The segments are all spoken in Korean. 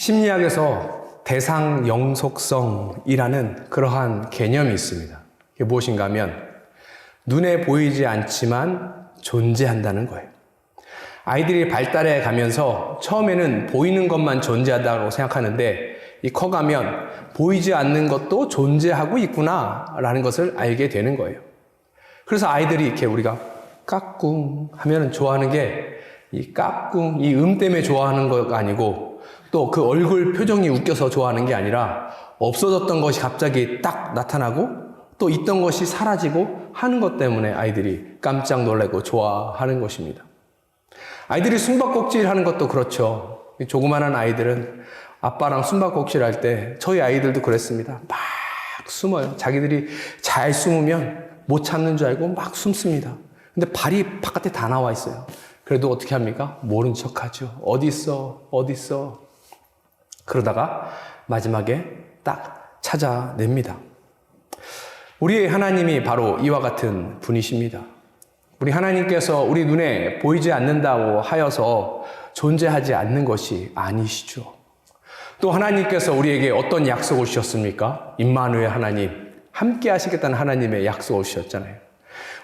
심리학에서 대상 영속성이라는 그러한 개념이 있습니다. 이게 무엇인가 하면 눈에 보이지 않지만 존재한다는 거예요. 아이들이 발달해 가면서 처음에는 보이는 것만 존재하다고 생각하는데 이 커가면 보이지 않는 것도 존재하고 있구나라는 것을 알게 되는 거예요. 그래서 아이들이 이렇게 우리가 까꿍 하면 좋아하는 게 이 까꿍, 이 때문에 좋아하는 거가 아니고 또 그 얼굴 표정이 웃겨서 좋아하는 게 아니라 없어졌던 것이 갑자기 딱 나타나고 또 있던 것이 사라지고 하는 것 때문에 아이들이 깜짝 놀라고 좋아하는 것입니다. 아이들이 숨바꼭질 하는 것도 그렇죠. 조그마한 아이들은 아빠랑 숨바꼭질 할 때 저희 아이들도 그랬습니다. 막 숨어요. 자기들이 잘 숨으면 못 참는 줄 알고 막 숨습니다. 근데 발이 바깥에 다 나와 있어요. 그래도 어떻게 합니까? 모른 척 하죠. 어디 있어? 어디 있어? 그러다가 마지막에 딱 찾아냅니다. 우리의 하나님이 바로 이와 같은 분이십니다. 우리 하나님께서 우리 눈에 보이지 않는다고 하여서 존재하지 않는 것이 아니시죠. 또 하나님께서 우리에게 어떤 약속을 주셨습니까? 임마누엘 하나님, 함께 하시겠다는 하나님의 약속을 주셨잖아요.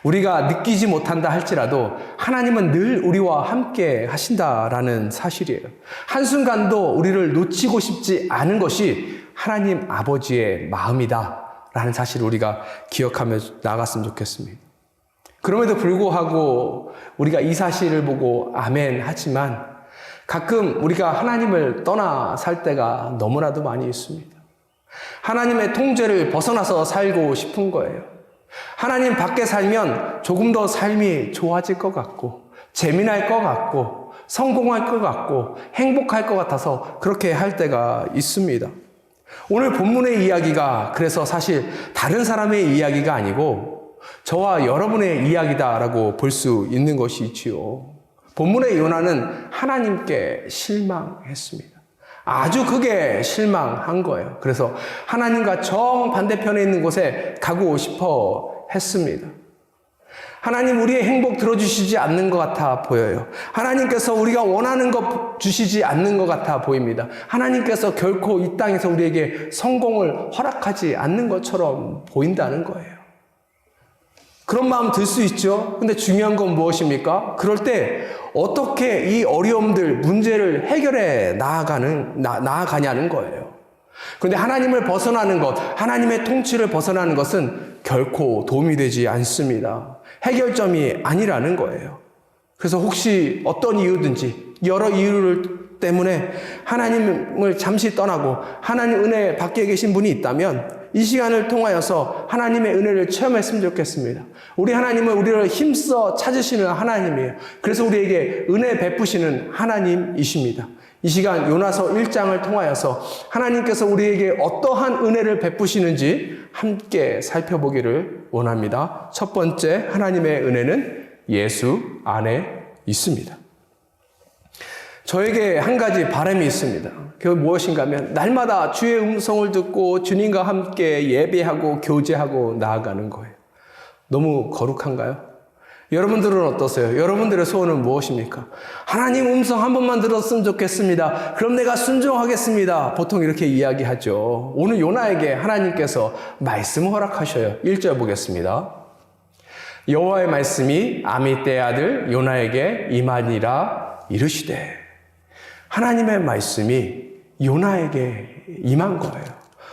우리가 느끼지 못한다 할지라도 하나님은 늘 우리와 함께 하신다라는 사실이에요. 한순간도 우리를 놓치고 싶지 않은 것이 하나님 아버지의 마음이다라는 사실을 우리가 기억하며 나아갔으면 좋겠습니다. 그럼에도 불구하고 우리가 이 사실을 보고 아멘 하지만 가끔 우리가 하나님을 떠나 살 때가 너무나도 많이 있습니다. 하나님의 통제를 벗어나서 살고 싶은 거예요. 하나님 밖에 살면 조금 더 삶이 좋아질 것 같고 재미날 것 같고 성공할 것 같고 행복할 것 같아서 그렇게 할 때가 있습니다. 오늘 본문의 이야기가 그래서 사실 다른 사람의 이야기가 아니고 저와 여러분의 이야기다라고 볼 수 있는 것이 있지요. 본문의 요나는 하나님께 실망했습니다. 아주 크게 실망한 거예요. 그래서 하나님과 정반대편에 있는 곳에 가고 싶어 했습니다. 하나님 우리의 행복 들어주시지 않는 것 같아 보여요. 하나님께서 우리가 원하는 것 주시지 않는 것 같아 보입니다. 하나님께서 결코 이 땅에서 우리에게 성공을 허락하지 않는 것처럼 보인다는 거예요. 그런 마음 들 수 있죠. 근데 중요한 건 무엇입니까? 그럴 때 어떻게 이 어려움들, 문제를 해결해 나아가냐는 거예요. 그런데 하나님을 벗어나는 것, 하나님의 통치를 벗어나는 것은 결코 도움이 되지 않습니다. 해결점이 아니라는 거예요. 그래서 혹시 어떤 이유든지 여러 이유를 때문에 하나님을 잠시 떠나고 하나님 은혜 밖에 계신 분이 있다면 이 시간을 통하여서 하나님의 은혜를 체험했으면 좋겠습니다. 우리 하나님은 우리를 힘써 찾으시는 하나님이에요. 그래서 우리에게 은혜 베푸시는 하나님이십니다. 이 시간 요나서 1장을 통하여서 하나님께서 우리에게 어떠한 은혜를 베푸시는지 함께 살펴보기를 원합니다. 첫 번째, 하나님의 은혜는 예수 안에 있습니다. 저에게 한 가지 바람이 있습니다. 그게 무엇인가 하면 날마다 주의 음성을 듣고 주님과 함께 예배하고 교제하고 나아가는 거예요. 너무 거룩한가요? 여러분들은 어떠세요? 여러분들의 소원은 무엇입니까? 하나님 음성 한 번만 들었으면 좋겠습니다. 그럼 내가 순종하겠습니다. 보통 이렇게 이야기하죠. 오늘 요나에게 하나님께서 말씀을 허락하셔요. 1절 보겠습니다. 여호와의 말씀이 아미떼의 아들 요나에게 임하니라 이르시되. 하나님의 말씀이 요나에게 임한 거예요.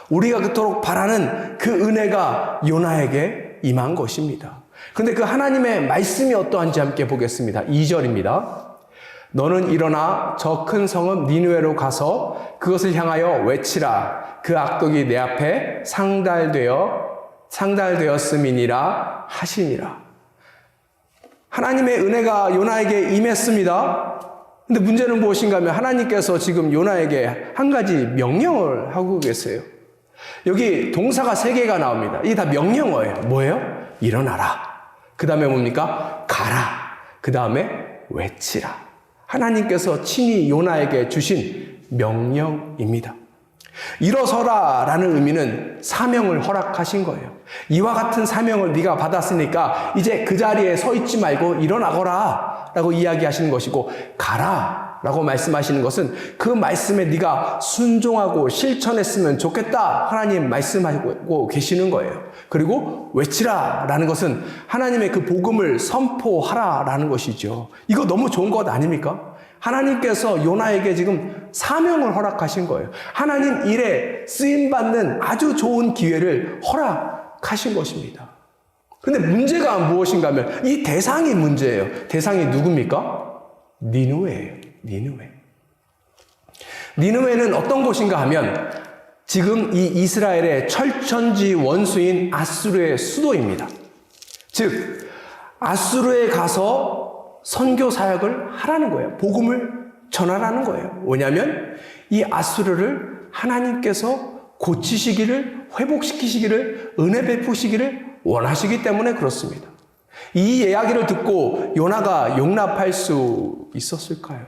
우리가 그토록 바라는 그 은혜가 요나에게 임한 것입니다. 그런데 그 하나님의 말씀이 어떠한지 함께 보겠습니다. 2절입니다. 너는 일어나 저 큰 성읍 니느웨로 가서 그것을 향하여 외치라. 그 악독이 내 앞에 상달되었음이니라 하시니라. 하나님의 은혜가 요나에게 임했습니다. 근데 문제는 무엇인가 하면 하나님께서 지금 요나에게 한 가지 명령을 하고 계세요. 여기 동사가 3개가 나옵니다. 이게 다 명령어예요. 뭐예요? 일어나라. 그 다음에 뭡니까? 가라. 그 다음에 외치라. 하나님께서 친히 요나에게 주신 명령입니다. 일어서라 라는 의미는 사명을 허락하신 거예요. 이와 같은 사명을 네가 받았으니까 이제 그 자리에 서 있지 말고 일어나거라 라고 이야기하시는 것이고, 가라 라고 말씀하시는 것은 그 말씀에 네가 순종하고 실천했으면 좋겠다 하나님 말씀하고 계시는 거예요. 그리고 외치라 라는 것은 하나님의 그 복음을 선포하라 라는 것이죠. 이거 너무 좋은 것 아닙니까? 하나님께서 요나에게 지금 사명을 허락하신 거예요. 하나님 일에 쓰임받는 아주 좋은 기회를 허락하신 것입니다. 근데 문제가 무엇인가 하면 이 대상이 문제예요. 대상이 누굽니까? 니느웨예요. 니느웨. 니느웨는 어떤 곳인가 하면 지금 이 이스라엘의 철천지 원수인 아수르의 수도입니다. 즉 아수르에 가서 선교 사역을 하라는 거예요. 복음을 전하라는 거예요. 왜냐하면 이 아수르를 하나님께서 고치시기를, 회복시키시기를, 은혜 베푸시기를 원하시기 때문에 그렇습니다. 이 이야기를 듣고 요나가 용납할 수 있었을까요?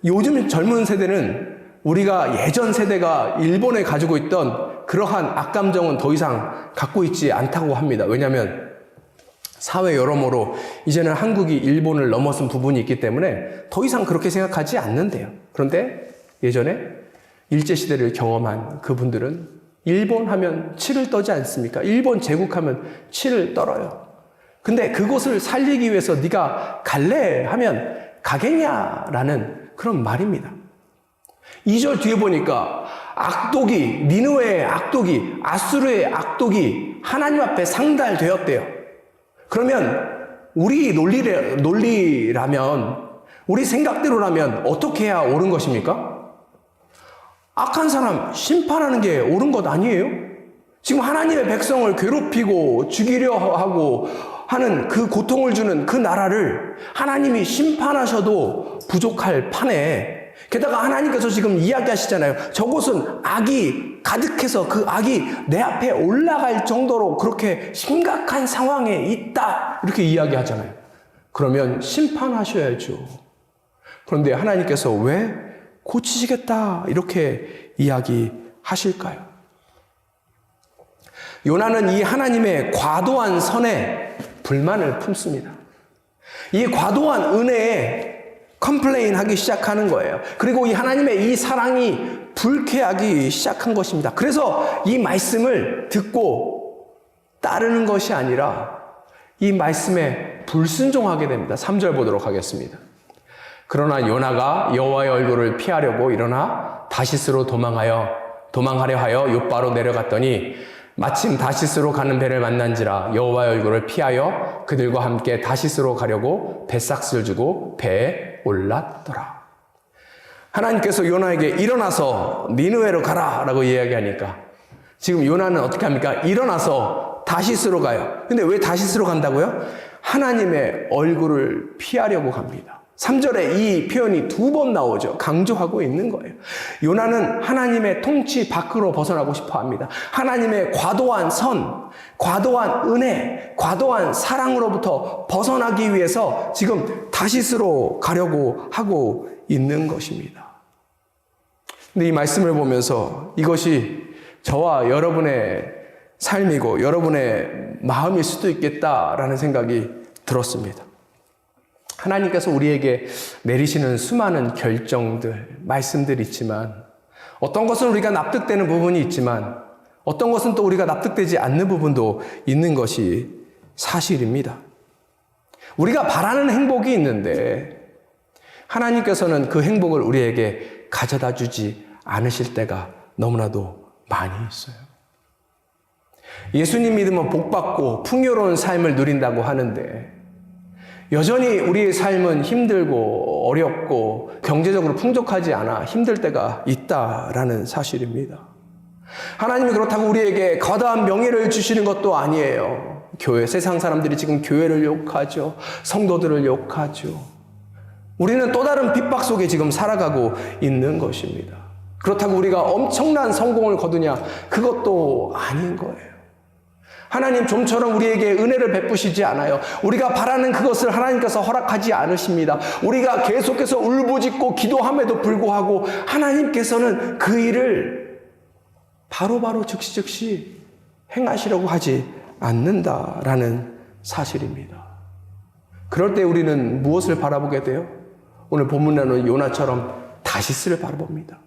요즘 젊은 세대는 우리가 예전 세대가 일본에 가지고 있던 그러한 악감정은 더 이상 갖고 있지 않다고 합니다. 왜냐하면 사회 여러모로 이제는 한국이 일본을 넘어선 부분이 있기 때문에 더 이상 그렇게 생각하지 않는데요. 그런데 예전에 일제시대를 경험한 그분들은 일본 하면 치를 떠지 않습니까? 일본 제국하면 치를 떨어요. 근데 그곳을 살리기 위해서 네가 갈래 하면 가겠냐라는 그런 말입니다. 2절 뒤에 보니까 악독이, 니느웨의 악독이, 아수르의 악독이 하나님 앞에 상달되었대요. 그러면 우리 논리라면, 우리 생각대로라면 어떻게 해야 옳은 것입니까? 악한 사람 심판하는 게 옳은 것 아니에요? 지금 하나님의 백성을 괴롭히고 죽이려 하고 하는 그 고통을 주는 그 나라를 하나님이 심판하셔도 부족할 판에, 게다가 하나님께서 지금 이야기하시잖아요. 저곳은 악이 가득해서 그 악이 내 앞에 올라갈 정도로 그렇게 심각한 상황에 있다, 이렇게 이야기하잖아요. 그러면 심판하셔야죠. 그런데 하나님께서 왜 고치시겠다 이렇게 이야기하실까요? 요나는 이 하나님의 과도한 선에 불만을 품습니다. 이 과도한 은혜에 컴플레인하기 시작하는 거예요. 그리고 이 하나님의 이 사랑이 불쾌하기 시작한 것입니다. 그래서 이 말씀을 듣고 따르는 것이 아니라 이 말씀에 불순종하게 됩니다. 3절 보도록 하겠습니다. 그러나 요나가 여호와의 얼굴을 피하려고 일어나 다시스로 도망하려 하여 욥바로 내려갔더니 마침 다시스로 가는 배를 만난지라 여호와의 얼굴을 피하여 그들과 함께 다시스로 가려고 뱃삭스를 주고 배에 올랐더라. 하나님께서 요나에게 일어나서 니느웨로 가라 라고 이야기하니까 지금 요나는 어떻게 합니까? 일어나서 다시스로 가요. 근데 왜 다시스로 간다고요? 하나님의 얼굴을 피하려고 갑니다. 3절에 이 표현이 2번 나오죠. 강조하고 있는 거예요. 요나는 하나님의 통치 밖으로 벗어나고 싶어 합니다. 하나님의 과도한 선, 과도한 은혜, 과도한 사랑으로부터 벗어나기 위해서 지금 다시스로 가려고 하고 있는 것입니다. 근데 이 말씀을 보면서 이것이 저와 여러분의 삶이고 여러분의 마음일 수도 있겠다라는 생각이 들었습니다. 하나님께서 우리에게 내리시는 수많은 결정들, 말씀들이 있지만 어떤 것은 우리가 납득되는 부분이 있지만 어떤 것은 또 우리가 납득되지 않는 부분도 있는 것이 사실입니다. 우리가 바라는 행복이 있는데 하나님께서는 그 행복을 우리에게 가져다 주지 않으실 때가 너무나도 많이 있어요. 예수님 믿으면 복받고 풍요로운 삶을 누린다고 하는데 여전히 우리의 삶은 힘들고 어렵고 경제적으로 풍족하지 않아 힘들 때가 있다라는 사실입니다. 하나님이 그렇다고 우리에게 거대한 명예를 주시는 것도 아니에요. 세상 사람들이 지금 교회를 욕하죠. 성도들을 욕하죠. 우리는 또 다른 핍박 속에 지금 살아가고 있는 것입니다. 그렇다고 우리가 엄청난 성공을 거두냐? 그것도 아닌 거예요. 하나님 좀처럼 우리에게 은혜를 베푸시지 않아요. 우리가 바라는 그것을 하나님께서 허락하지 않으십니다. 우리가 계속해서 울부짖고 기도함에도 불구하고 하나님께서는 그 일을 바로바로 즉시 행하시려고 하지 않는다라는 사실입니다. 그럴 때 우리는 무엇을 바라보게 돼요? 오늘 본문에는 요나처럼 다시스를 바라봅니다.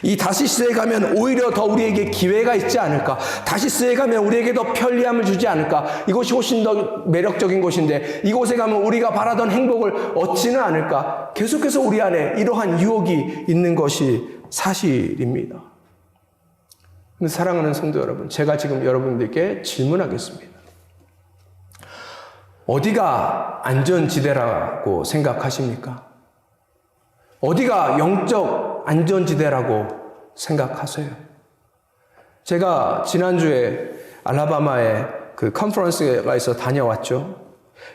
이 다시스에 가면 오히려 더 우리에게 기회가 있지 않을까? 다시스에 가면 우리에게 더 편리함을 주지 않을까? 이곳이 훨씬 더 매력적인 곳인데 이곳에 가면 우리가 바라던 행복을 얻지는 않을까? 계속해서 우리 안에 이러한 유혹이 있는 것이 사실입니다. 근데 사랑하는 성도 여러분, 제가 지금 여러분들께 질문하겠습니다. 어디가 안전지대라고 생각하십니까? 어디가 영적 안전지대라고 생각하세요? 제가 지난주에 알라바마에 그 컨퍼런스가 있어 다녀왔죠.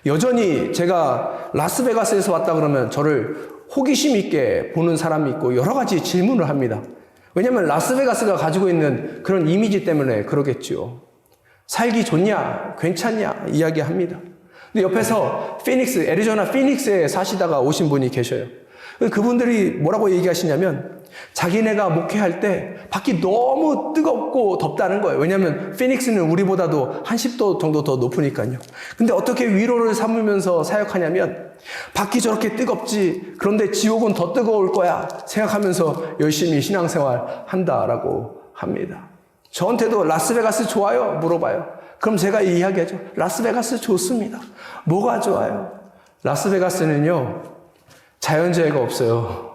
여전히 제가 라스베가스에서 왔다 그러면 저를 호기심 있게 보는 사람이 있고 여러 가지 질문을 합니다. 왜냐하면 라스베가스가 가지고 있는 그런 이미지 때문에 그러겠죠. 살기 좋냐, 괜찮냐 이야기합니다. 근데 옆에서 애리조나 피닉스에 사시다가 오신 분이 계셔요. 그분들이 뭐라고 얘기하시냐면 자기네가 목회할 때 밖이 너무 뜨겁고 덥다는 거예요. 왜냐하면 피닉스는 우리보다도 한 10도 정도 더 높으니까요. 근데 어떻게 위로를 삼으면서 사역하냐면 밖이 저렇게 뜨겁지, 그런데 지옥은 더 뜨거울 거야 생각하면서 열심히 신앙생활 한다라고 합니다. 저한테도 라스베가스 좋아요? 물어봐요. 그럼 제가 이야기하죠. 라스베가스 좋습니다. 뭐가 좋아요? 라스베가스는요, 자연재해가 없어요.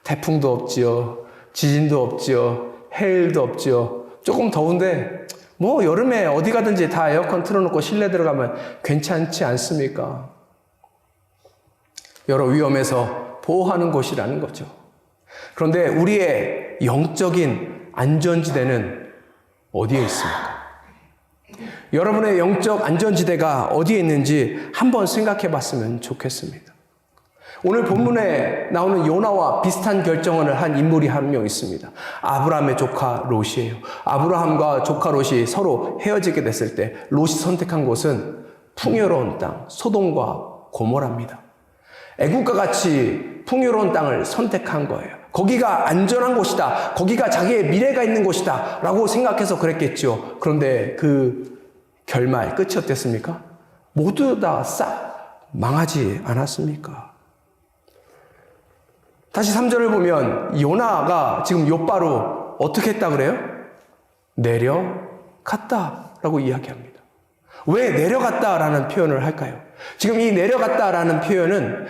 태풍도 없지요. 지진도 없지요. 해일도 없지요. 조금 더운데 뭐 여름에 어디 가든지 다 에어컨 틀어놓고 실내 들어가면 괜찮지 않습니까? 여러 위험에서 보호하는 곳이라는 거죠. 그런데 우리의 영적인 안전지대는 어디에 있습니까? 여러분의 영적 안전지대가 어디에 있는지 한번 생각해 봤으면 좋겠습니다. 오늘 본문에 나오는 요나와 비슷한 결정을 한 인물이 한 명 있습니다. 아브라함의 조카 롯이에요. 아브라함과 조카 롯이 서로 헤어지게 됐을 때 롯이 선택한 곳은 풍요로운 땅, 소돔과 고모라입니다. 애국과 같이 풍요로운 땅을 선택한 거예요. 거기가 안전한 곳이다. 거기가 자기의 미래가 있는 곳이다. 라고 생각해서 그랬겠죠. 그런데 그 결말, 끝이 어땠습니까? 모두 다 싹 망하지 않았습니까? 다시 3절을 보면 요나가 지금 욥바로 어떻게 했다 그래요? 내려갔다라고 이야기합니다. 왜 내려갔다라는 표현을 할까요? 지금 이 내려갔다라는 표현은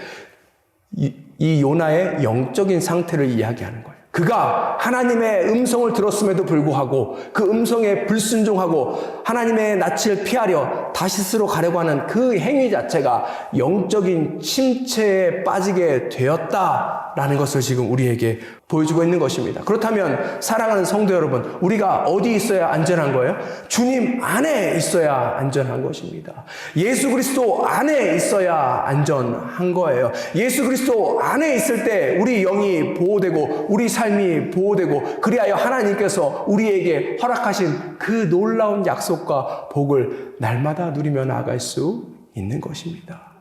이 요나의 영적인 상태를 이야기하는 거예요. 그가 하나님의 음성을 들었음에도 불구하고 그 음성에 불순종하고 하나님의 낯을 피하려 다시스로 가려고 하는 그 행위 자체가 영적인 침체에 빠지게 되었다라는 것을 지금 우리에게 보여주고 있는 것입니다. 그렇다면 사랑하는 성도 여러분, 우리가 어디 있어야 안전한 거예요? 주님 안에 있어야 안전한 것입니다. 예수 그리스도 안에 있어야 안전한 거예요. 예수 그리스도 안에 있을 때 우리 영이 보호되고 우리 삶이 보호되고 그리하여 하나님께서 우리에게 허락하신 그 놀라운 약속과 복을 날마다 누리며 나아갈 수 있는 것입니다.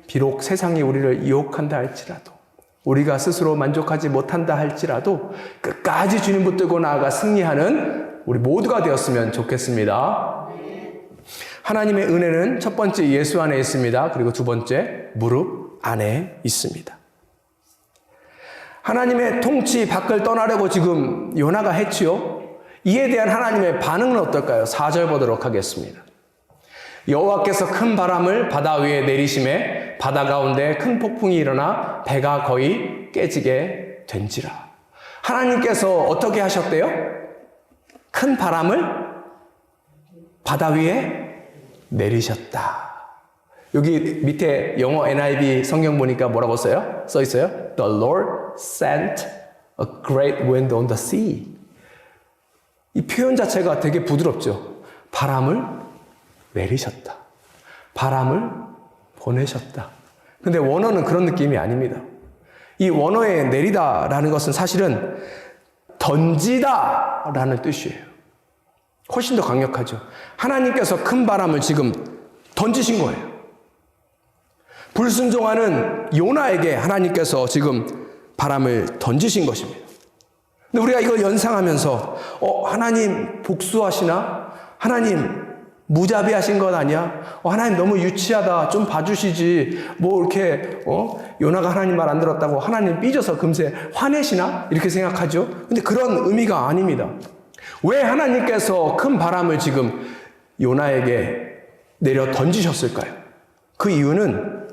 비록 세상이 우리를 유혹한다 할지라도, 우리가 스스로 만족하지 못한다 할지라도 끝까지 주님 붙들고 나아가 승리하는 우리 모두가 되었으면 좋겠습니다. 하나님의 은혜는 첫 번째 예수 안에 있습니다. 그리고 두 번째 무릎 안에 있습니다. 하나님의 통치 밖을 떠나려고 지금 요나가 했지요. 이에 대한 하나님의 반응은 어떨까요? 4절 보도록 하겠습니다. 여호와께서 큰 바람을 바다 위에 내리심에 바다 가운데 큰 폭풍이 일어나 배가 거의 깨지게 된지라. 하나님께서 어떻게 하셨대요? 큰 바람을 바다 위에 내리셨다. 여기 밑에 영어 NIV 성경 보니까 뭐라고 써 있어요? The Lord sent a great wind on the sea. 이 표현 자체가 되게 부드럽죠. 바람을 내리셨다. 바람을 보내셨다. 근데 원어는 그런 느낌이 아닙니다. 이 원어에 내리다라는 것은 사실은 던지다라는 뜻이에요. 훨씬 더 강력하죠. 하나님께서 큰 바람을 지금 던지신 거예요. 불순종하는 요나에게 하나님께서 지금 바람을 던지신 것입니다. 근데 우리가 이걸 연상하면서 하나님 복수하시나? 하나님 무자비하신 것 아니야? 하나님 너무 유치하다. 좀 봐주시지. 뭐 이렇게 요나가 하나님 말 안 들었다고 하나님 삐져서 금세 화내시나? 이렇게 생각하죠. 근데 그런 의미가 아닙니다. 왜 하나님께서 큰 바람을 지금 요나에게 내려 던지셨을까요? 그 이유는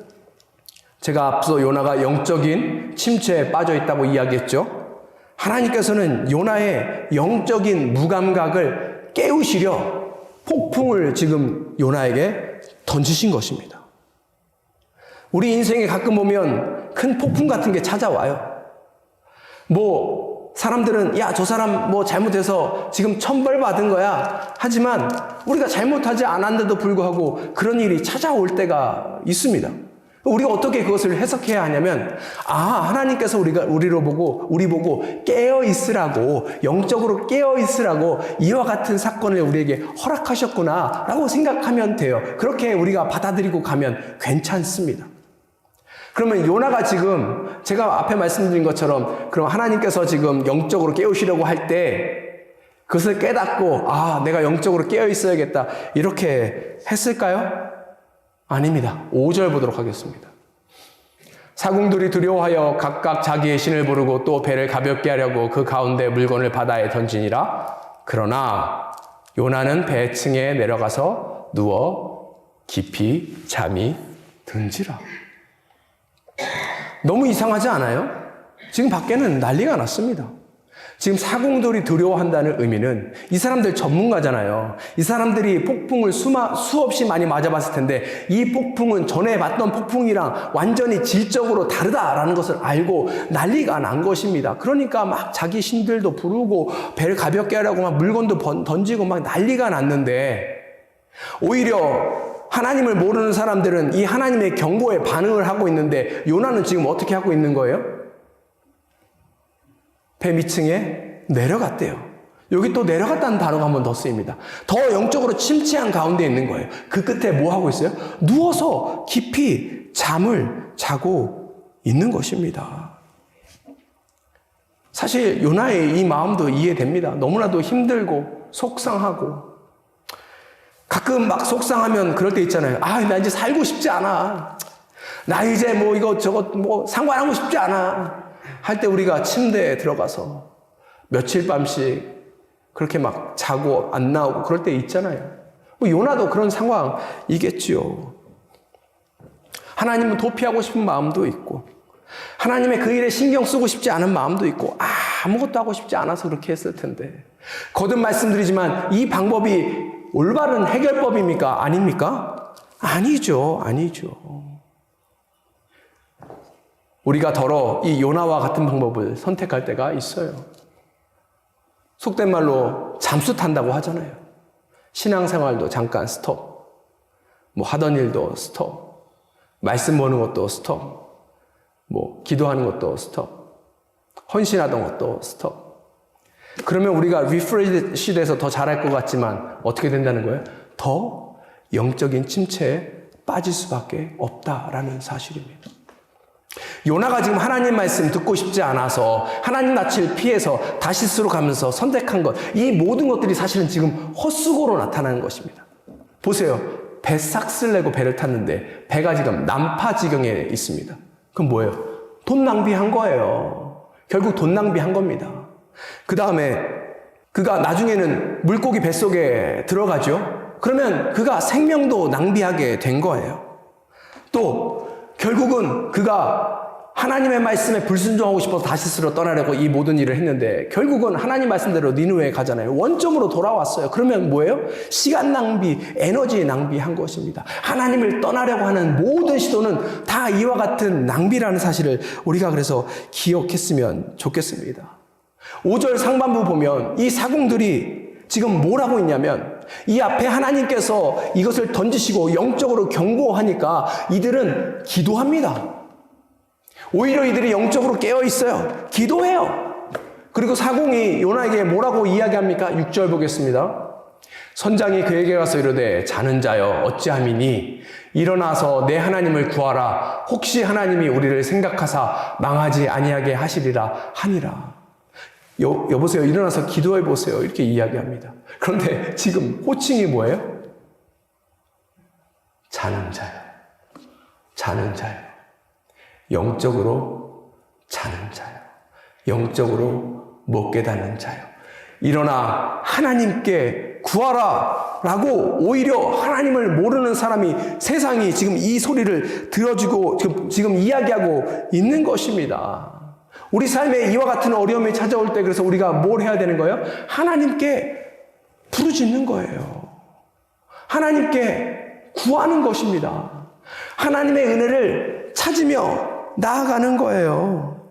제가 앞서 요나가 영적인 침체에 빠져 있다고 이야기했죠. 하나님께서는 요나의 영적인 무감각을 깨우시려 폭풍을 지금 요나에게 던지신 것입니다. 우리 인생에 가끔 보면 큰 폭풍 같은 게 찾아와요. 사람들은 저 사람 잘못해서 지금 천벌 받은 거야. 하지만 우리가 잘못하지 않았는데도 불구하고 그런 일이 찾아올 때가 있습니다. 우리가 어떻게 그것을 해석해야 하냐면, 하나님께서 우리 보고 깨어 있으라고, 영적으로 깨어 있으라고 이와 같은 사건을 우리에게 허락하셨구나라고 생각하면 돼요. 그렇게 우리가 받아들이고 가면 괜찮습니다. 그러면 요나가 지금 제가 앞에 말씀드린 것처럼 그럼 하나님께서 지금 영적으로 깨우시려고 할 때 그것을 깨닫고 내가 영적으로 깨어 있어야겠다 이렇게 했을까요? 아닙니다. 5절 보도록 하겠습니다. 사궁들이 두려워하여 각각 자기의 신을 부르고 또 배를 가볍게 하려고 그 가운데 물건을 바다에 던지니라. 그러나 요나는 배층에 내려가서 누워 깊이 잠이 든지라. 너무 이상하지 않아요? 지금 밖에는 난리가 났습니다. 지금 사공들이 두려워한다는 의미는 이 사람들 전문가잖아요. 이 사람들이 폭풍을 수없이 많이 맞아봤을 텐데 이 폭풍은 전에 봤던 폭풍이랑 완전히 질적으로 다르다라는 것을 알고 난리가 난 것입니다. 그러니까 막 자기 신들도 부르고 배를 가볍게 하라고 막 물건도 던지고 막 난리가 났는데, 오히려 하나님을 모르는 사람들은 이 하나님의 경고에 반응을 하고 있는데 요나는 지금 어떻게 하고 있는 거예요? 배 밑층에 내려갔대요. 여기 또 내려갔다는 단어가 한 번 더 쓰입니다. 더 영적으로 침체한 가운데 있는 거예요. 그 끝에 뭐 하고 있어요? 누워서 깊이 잠을 자고 있는 것입니다. 사실 요나의 이 마음도 이해됩니다. 너무나도 힘들고 속상하고, 가끔 막 속상하면 그럴 때 있잖아요. 나 이제 살고 싶지 않아. 나 이제 이것저것 상관하고 싶지 않아. 할 때 우리가 침대에 들어가서 며칠 밤씩 그렇게 막 자고 안 나오고 그럴 때 있잖아요. 요나도 그런 상황이겠지요. 하나님은 도피하고 싶은 마음도 있고, 하나님의 그 일에 신경 쓰고 싶지 않은 마음도 있고, 아무것도 하고 싶지 않아서 그렇게 했을 텐데, 거듭 말씀드리지만 이 방법이 올바른 해결법입니까? 아닙니까? 아니죠. 우리가 더러 이 요나와 같은 방법을 선택할 때가 있어요. 속된 말로 잠수 탄다고 하잖아요. 신앙생활도 잠깐 스톱, 하던 일도 스톱, 말씀 보는 것도 스톱, 기도하는 것도 스톱, 헌신하던 것도 스톱. 그러면 우리가 리프레시 돼서 더 잘할 것 같지만 어떻게 된다는 거예요? 더 영적인 침체에 빠질 수밖에 없다라는 사실입니다. 요나가 지금 하나님 말씀 듣고 싶지 않아서 하나님 낯을 피해서 다시스로 가면서 선택한 것, 이 모든 것들이 사실은 지금 헛수고로 나타나는 것입니다. 보세요. 배 싹쓸 내고 배를 탔는데 배가 지금 난파 지경에 있습니다. 그럼 뭐예요? 돈 낭비한 거예요. 결국 돈 낭비한 겁니다. 그 다음에 그가 나중에는 물고기 뱃속에 들어가죠. 그러면 그가 생명도 낭비하게 된 거예요. 또 결국은 그가 하나님의 말씀에 불순종하고 싶어서 다시스로 떠나려고 이 모든 일을 했는데 결국은 하나님 말씀대로 니느웨에 가잖아요. 원점으로 돌아왔어요. 그러면 뭐예요? 시간 낭비, 에너지 낭비한 것입니다. 하나님을 떠나려고 하는 모든 시도는 다 이와 같은 낭비라는 사실을 우리가 그래서 기억했으면 좋겠습니다. 5절 상반부 보면 이 사공들이 지금 뭘 하고 있냐면, 이 앞에 하나님께서 이것을 던지시고 영적으로 경고하니까 이들은 기도합니다. 오히려 이들이 영적으로 깨어 있어요. 기도해요. 그리고 사공이 요나에게 뭐라고 이야기합니까? 6절 보겠습니다. 선장이 그에게 가서 이르되 자는 자여 어찌함이니 일어나서 내 하나님을 구하라. 혹시 하나님이 우리를 생각하사 망하지 아니하게 하시리라 하니라. 여보세요. 일어나서 기도해 보세요. 이렇게 이야기합니다. 그런데 지금 호칭이 뭐예요? 자는 자요. 자는 자요. 영적으로 자는 자요. 영적으로 못 깨닫는 자요. 일어나 하나님께 구하라 라고 오히려 하나님을 모르는 사람이 세상이 지금 이 소리를 들어주고 지금 이야기하고 있는 것입니다. 우리 삶에 이와 같은 어려움이 찾아올 때 그래서 우리가 뭘 해야 되는 거예요? 하나님께 부르짖는 거예요. 하나님께 구하는 것입니다. 하나님의 은혜를 찾으며 나아가는 거예요.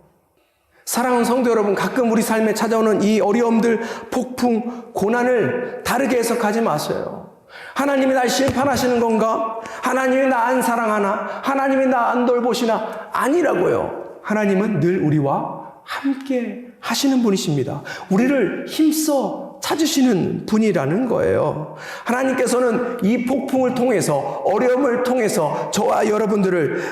사랑하는 성도 여러분, 가끔 우리 삶에 찾아오는 이 어려움들, 폭풍, 고난을 다르게 해석하지 마세요. 하나님이 날 심판하시는 건가? 하나님이 나 안 사랑하나? 하나님이 나 안 돌보시나? 아니라고요. 하나님은 늘 우리와 함께 하시는 분이십니다. 우리를 힘써 찾으시는 분이라는 거예요. 하나님께서는 이 폭풍을 통해서, 어려움을 통해서 저와 여러분들을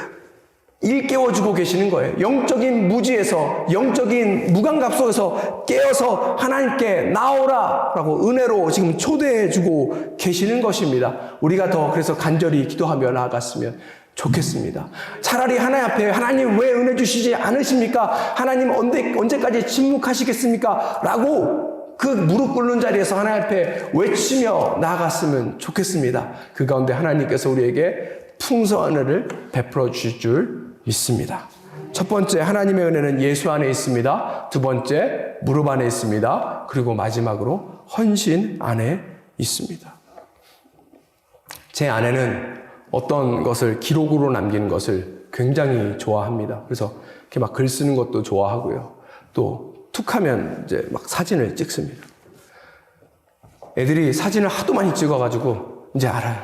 일깨워주고 계시는 거예요. 영적인 무지에서, 영적인 무감각 속에서 깨어서 하나님께 나오라 라고 은혜로 지금 초대해주고 계시는 것입니다. 우리가 더 그래서 간절히 기도하며 나아갔으면 좋겠습니다. 차라리 하나님 앞에 하나님 왜 은혜 주시지 않으십니까? 하나님 언제까지 침묵하시겠습니까? 라고 그 무릎 꿇는 자리에서 하나님 앞에 외치며 나아갔으면 좋겠습니다. 그 가운데 하나님께서 우리에게 풍성한 은혜를 베풀어 주실 줄 믿습니다. 첫 번째, 하나님의 은혜는 예수 안에 있습니다. 두 번째, 무릎 안에 있습니다. 그리고 마지막으로 헌신 안에 있습니다. 제 아내는 어떤 것을 기록으로 남기는 것을 굉장히 좋아합니다. 그래서 이렇게 막 글 쓰는 것도 좋아하고요. 또 툭 하면 이제 막 사진을 찍습니다. 애들이 사진을 하도 많이 찍어가지고 이제 알아요.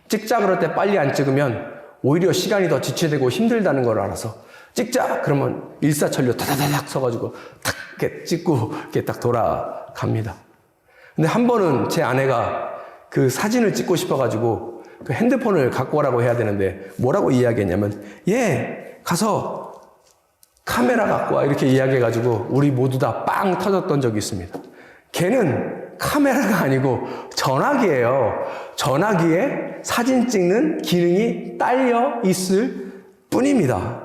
찍자 그럴 때 빨리 안 찍으면 오히려 시간이 더 지체되고 힘들다는 걸 알아서 찍자 그러면 일사천리 다다다닥 서가지고 탁 이렇게 찍고 이렇게 딱 돌아갑니다. 근데 한 번은 제 아내가 그 사진을 찍고 싶어가지고 그 핸드폰을 갖고 오라고 해야 되는데 뭐라고 이야기했냐면 가서 카메라 갖고 와 이렇게 이야기해가지고 우리 모두 다 빵 터졌던 적이 있습니다. 걔는 카메라가 아니고 전화기예요. 전화기에 사진 찍는 기능이 딸려 있을 뿐입니다.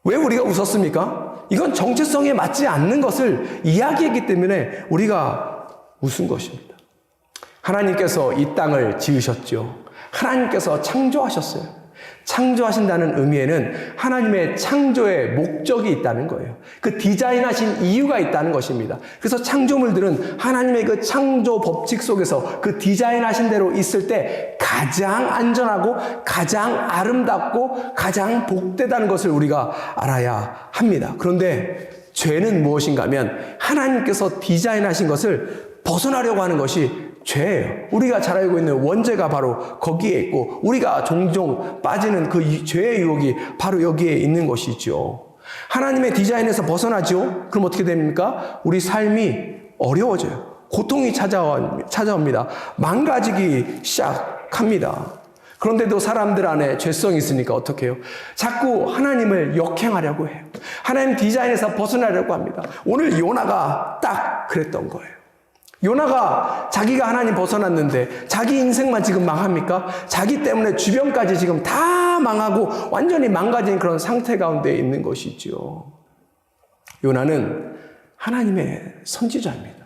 왜 우리가 웃었습니까? 이건 정체성에 맞지 않는 것을 이야기했기 때문에 우리가 웃은 것입니다. 하나님께서 이 땅을 지으셨죠. 하나님께서 창조하셨어요. 창조하신다는 의미에는 하나님의 창조의 목적이 있다는 거예요. 그 디자인하신 이유가 있다는 것입니다. 그래서 창조물들은 하나님의 그 창조 법칙 속에서 그 디자인하신 대로 있을 때 가장 안전하고 가장 아름답고 가장 복되다는 것을 우리가 알아야 합니다. 그런데 죄는 무엇인가 하면 하나님께서 디자인하신 것을 벗어나려고 하는 것이 죄예요. 우리가 잘 알고 있는 원죄가 바로 거기에 있고 우리가 종종 빠지는 그 죄의 유혹이 바로 여기에 있는 것이죠. 하나님의 디자인에서 벗어나죠. 그럼 어떻게 됩니까? 우리 삶이 어려워져요. 고통이 찾아옵니다. 망가지기 시작합니다. 그런데도 사람들 안에 죄성이 있으니까 어떻게 해요? 자꾸 하나님을 역행하려고 해요. 하나님 디자인에서 벗어나려고 합니다. 오늘 요나가 딱 그랬던 거예요. 요나가 자기가 하나님 벗어났는데 자기 인생만 지금 망합니까? 자기 때문에 주변까지 지금 다 망하고 완전히 망가진 그런 상태 가운데 있는 것이죠. 요나는 하나님의 선지자입니다.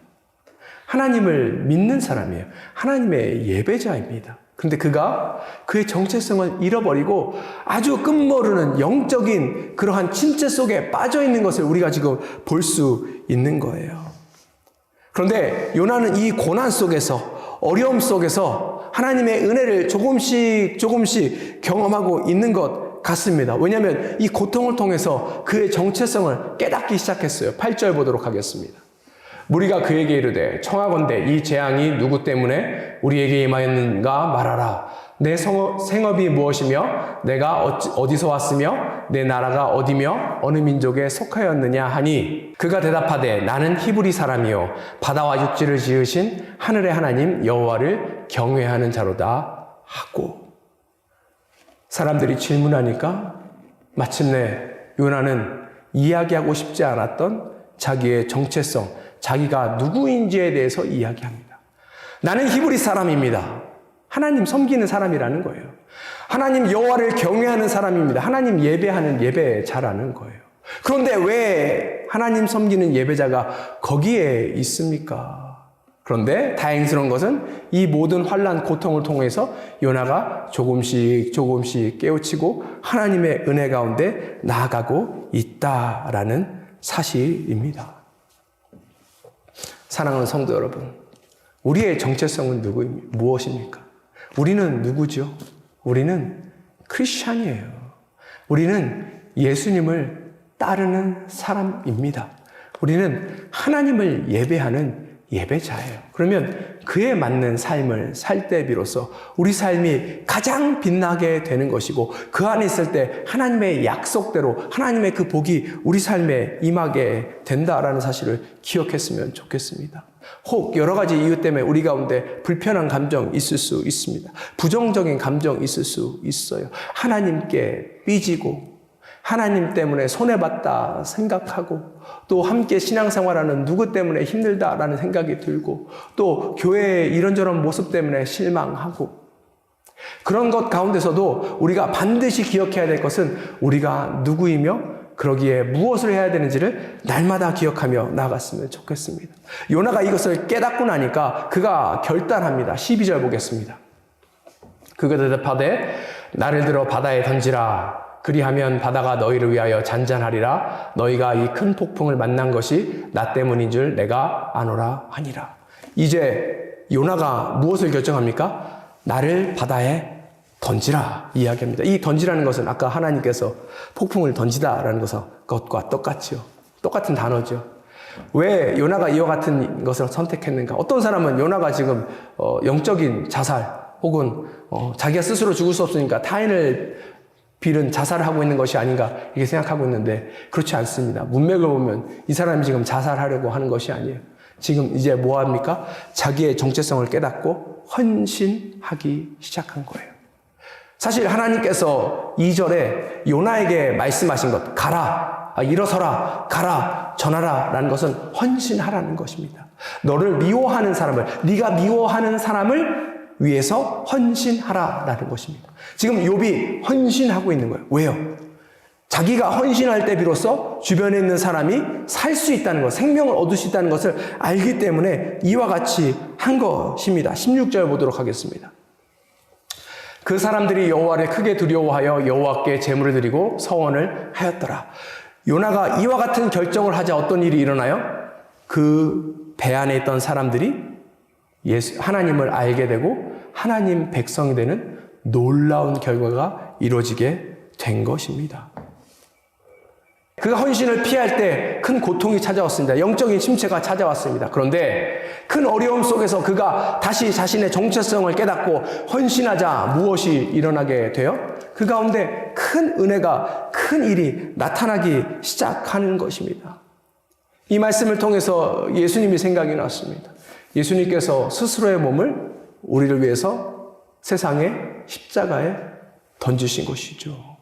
하나님을 믿는 사람이에요. 하나님의 예배자입니다. 그런데 그가 그의 정체성을 잃어버리고 아주 끝모르는 영적인 그러한 침체 속에 빠져 있는 것을 우리가 지금 볼 수 있는 거예요. 그런데 요나는 이 고난 속에서 어려움 속에서 하나님의 은혜를 조금씩 경험하고 있는 것 같습니다. 왜냐하면 이 고통을 통해서 그의 정체성을 깨닫기 시작했어요. 8절 보도록 하겠습니다. 무리가 그에게 이르되 청하건대 이 재앙이 누구 때문에 우리에게 임하였는가 말하라. 내 생업이 무엇이며 내가 어디서 왔으며 내 나라가 어디며 어느 민족에 속하였느냐 하니 그가 대답하되 나는 히브리 사람이요 바다와 육지를 지으신 하늘의 하나님 여호와를 경외하는 자로다 하고. 사람들이 질문하니까 마침내 요나는 이야기하고 싶지 않았던 자기의 정체성, 자기가 누구인지에 대해서 이야기합니다. 나는 히브리 사람입니다. 하나님 섬기는 사람이라는 거예요. 하나님 여호와를 경외하는 사람입니다. 하나님 예배하는 예배자라는 거예요. 그런데 왜 하나님 섬기는 예배자가 거기에 있습니까? 그런데 다행스러운 것은 이 모든 환난 고통을 통해서 요나가 조금씩 깨우치고 하나님의 은혜 가운데 나아가고 있다라는 사실입니다. 사랑하는 성도 여러분, 우리의 정체성은 무엇입니까? 우리는 누구죠? 우리는 크리스찬이에요. 우리는 예수님을 따르는 사람입니다. 우리는 하나님을 예배하는 예배자예요. 그러면 그에 맞는 삶을 살 때 비로소 우리 삶이 가장 빛나게 되는 것이고 그 안에 있을 때 하나님의 약속대로 하나님의 그 복이 우리 삶에 임하게 된다라는 사실을 기억했으면 좋겠습니다. 혹 여러 가지 이유 때문에 우리 가운데 불편한 감정 있을 수 있습니다. 부정적인 감정 있을 수 있어요. 하나님께 삐지고 하나님 때문에 손해봤다 생각하고 또 함께 신앙생활하는 누구 때문에 힘들다라는 생각이 들고 또 교회의 이런저런 모습 때문에 실망하고 그런 것 가운데서도 우리가 반드시 기억해야 될 것은 우리가 누구이며 그러기에 무엇을 해야 되는지를 날마다 기억하며 나아갔으면 좋겠습니다. 요나가 이것을 깨닫고 나니까 그가 결단합니다. 12절 보겠습니다. 그가 대답하되 나를 들어 바다에 던지라. 그리하면 바다가 너희를 위하여 잔잔하리라. 너희가 이 큰 폭풍을 만난 것이 나 때문인 줄 내가 아노라 하니라. 이제 요나가 무엇을 결정합니까? 나를 바다에 던지라 이야기합니다. 이 던지라는 것은 아까 하나님께서 폭풍을 던지다라는 것과 똑같죠. 똑같은 단어죠. 왜 요나가 이와 같은 것을 선택했는가? 어떤 사람은 요나가 지금 영적인 자살 혹은 자기가 스스로 죽을 수 없으니까 타인을 빌은 자살을 하고 있는 것이 아닌가 이렇게 생각하고 있는데 그렇지 않습니다. 문맥을 보면 이 사람이 지금 자살하려고 하는 것이 아니에요. 지금 이제 뭐 합니까? 자기의 정체성을 깨닫고 헌신하기 시작한 거예요. 사실 하나님께서 2절에 요나에게 말씀하신 것, 가라, 일어서라, 가라, 전하라 라는 것은 헌신하라는 것입니다. 너를 미워하는 사람을, 네가 미워하는 사람을 위해서 헌신하라라는 것입니다. 지금 욥이 헌신하고 있는 거예요. 왜요? 자기가 헌신할 때 비로소 주변에 있는 사람이 살 수 있다는 것, 생명을 얻을 수 있다는 것을 알기 때문에 이와 같이 한 것입니다. 16절 보도록 하겠습니다. 그 사람들이 여호와를 크게 두려워하여 여호와께 제물을 드리고 서원을 하였더라. 요나가 이와 같은 결정을 하자 어떤 일이 일어나요? 그 배 안에 있던 사람들이 하나님을 알게 되고 하나님 백성이 되는 놀라운 결과가 이루어지게 된 것입니다. 그가 헌신을 피할 때 큰 고통이 찾아왔습니다. 영적인 침체가 찾아왔습니다. 그런데 큰 어려움 속에서 그가 다시 자신의 정체성을 깨닫고 헌신하자 무엇이 일어나게 돼요? 그 가운데 큰 은혜가, 큰 일이 나타나기 시작하는 것입니다. 이 말씀을 통해서 예수님이 생각이 났습니다. 예수님께서 스스로의 몸을 우리를 위해서 세상의 십자가에 던지신 것이죠.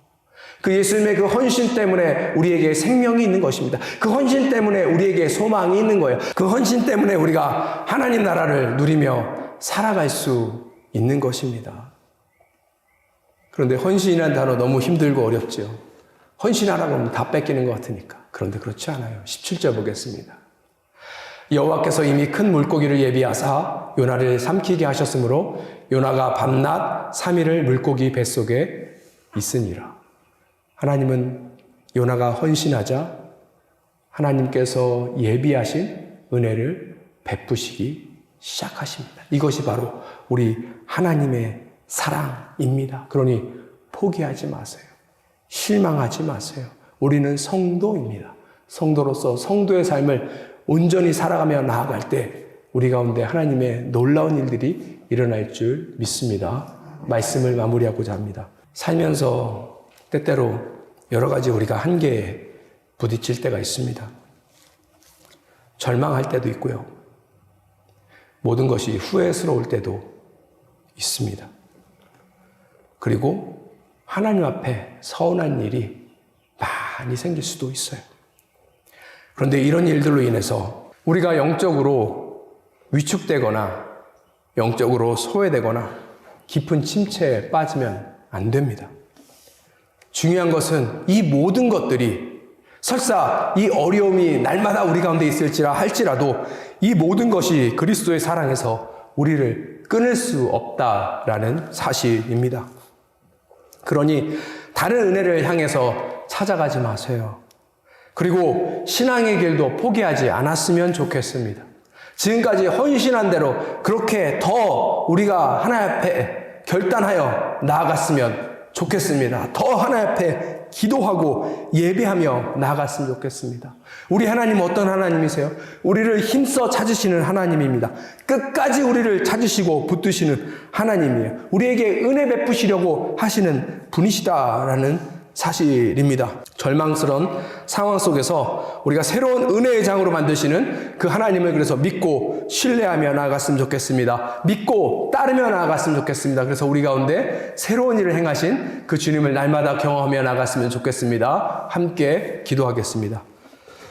그 예수님의 그 헌신 때문에 우리에게 생명이 있는 것입니다. 그 헌신 때문에 우리에게 소망이 있는 거예요. 그 헌신 때문에 우리가 하나님 나라를 누리며 살아갈 수 있는 것입니다. 그런데 헌신이라는 단어 너무 힘들고 어렵죠. 헌신하라고 하면 다 뺏기는 것 같으니까. 그런데 그렇지 않아요. 17절 보겠습니다. 여호와께서 이미 큰 물고기를 예비하사 요나를 삼키게 하셨으므로 요나가 밤낮 3일을 물고기 뱃속에 있으니라. 하나님은 요나가 헌신하자 하나님께서 예비하신 은혜를 베푸시기 시작하십니다. 이것이 바로 우리 하나님의 사랑입니다. 그러니 포기하지 마세요. 실망하지 마세요. 우리는 성도입니다. 성도로서 성도의 삶을 온전히 살아가며 나아갈 때 우리 가운데 하나님의 놀라운 일들이 일어날 줄 믿습니다. 말씀을 마무리하고자 합니다. 살면서 때때로 여러 가지 우리가 한계에 부딪힐 때가 있습니다. 절망할 때도 있고요. 모든 것이 후회스러울 때도 있습니다. 그리고 하나님 앞에 서운한 일이 많이 생길 수도 있어요. 그런데 이런 일들로 인해서 우리가 영적으로 위축되거나 영적으로 소외되거나 깊은 침체에 빠지면 안 됩니다. 중요한 것은 이 모든 것들이 설사 이 어려움이 날마다 우리 가운데 있을지라 할지라도 이 모든 것이 그리스도의 사랑에서 우리를 끊을 수 없다라는 사실입니다. 그러니 다른 은혜를 향해서 찾아가지 마세요. 그리고 신앙의 길도 포기하지 않았으면 좋겠습니다. 지금까지 헌신한 대로 그렇게 더 우리가 하나님 앞에 결단하여 나아갔으면 좋겠습니다. 더 하나님 앞에 기도하고 예배하며 나아갔으면 좋겠습니다. 우리 하나님 어떤 하나님이세요? 우리를 힘써 찾으시는 하나님입니다. 끝까지 우리를 찾으시고 붙드시는 하나님이에요. 우리에게 은혜 베푸시려고 하시는 분이시다라는 사실입니다. 절망스러운 상황 속에서 우리가 새로운 은혜의 장으로 만드시는 그 하나님을 그래서 믿고 신뢰하며 나아갔으면 좋겠습니다. 믿고 따르며 나아갔으면 좋겠습니다. 그래서 우리 가운데 새로운 일을 행하신 그 주님을 날마다 경험하며 나아갔으면 좋겠습니다. 함께 기도하겠습니다.